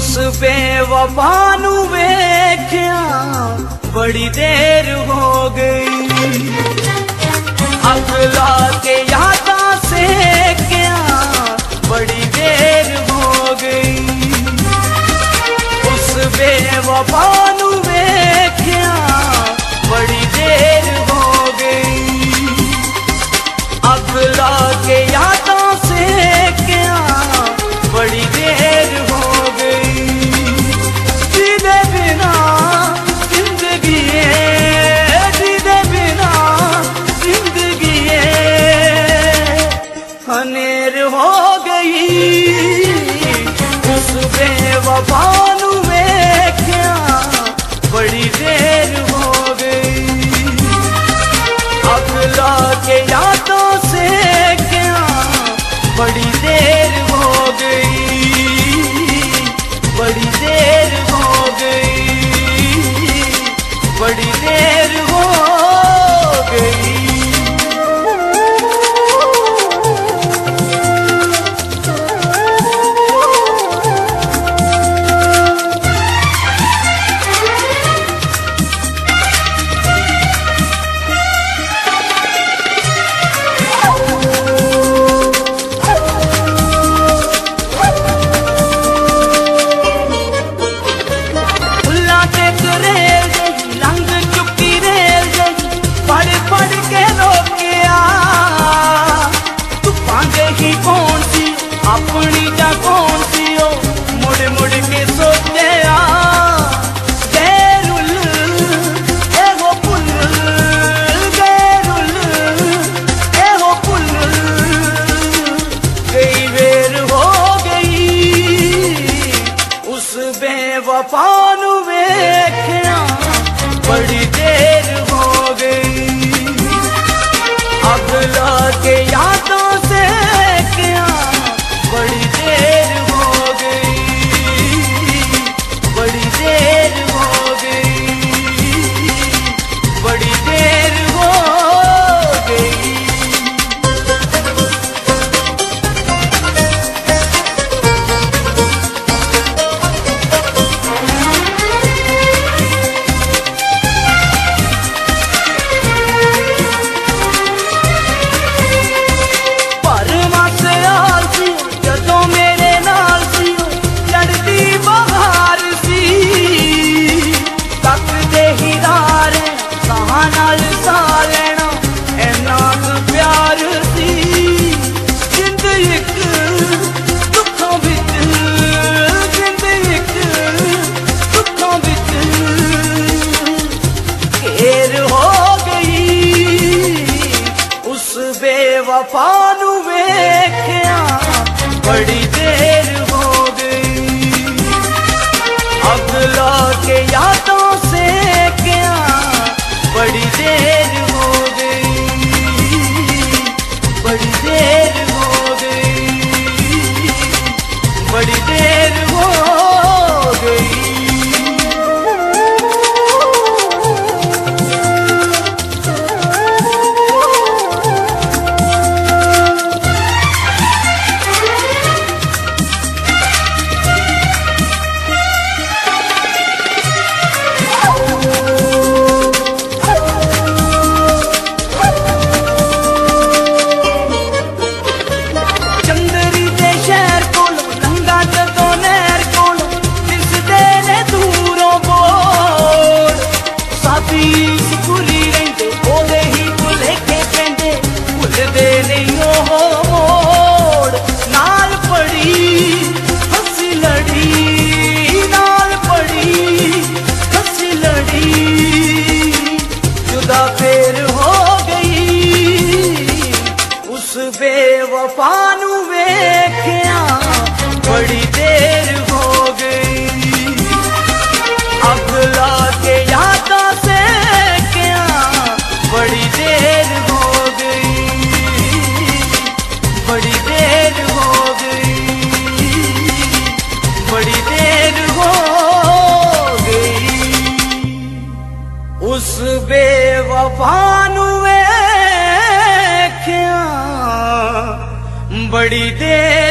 उस बेवफा नू वेख्या बड़ी देर हो गई, अगला के यादा से क्या बड़ी देर हो गई। उस बेवफा नू वेख्या बड़ी देर हो गई, अगला के यादा से क्या बड़ी देर हो गई। जीने बिना जिंदगी है, जीने बिना जिंदगी है हनेर हो गई। उस बेवफा नू वेख्या बड़ी देर हो गई, अगला के यादों से क्या बड़ी देर हो गई, बड़ी देर हो गई, बड़ी देर हो गई। अपनी जा कौन सी हो मुड़ मुड़ के सोचे गैरुल एगो पुल, गैरुल एगो पुल कई बेर हो गई। उस बेवफा नू वेख्या बड़ी देर हो गई, अगला के यादों से क्या बड़ी देर हो गई, बड़ी देर हो गई, बड़ी देर हो गई। बेवफा नू वेख्या बड़ी देर हो गई, अगला के यादों से क्या बड़ी देर हो गई, बड़ी देर हो गई, बड़ी देर हो गई। बेवफा नू वेख्या बड़ी देर हो गई, अगला के यादों से क्या बड़ी देर हो गई, बड़ी देर हो गई, बड़ी देर हो गई। उस बेवफा नू वेख्या बड़ी देर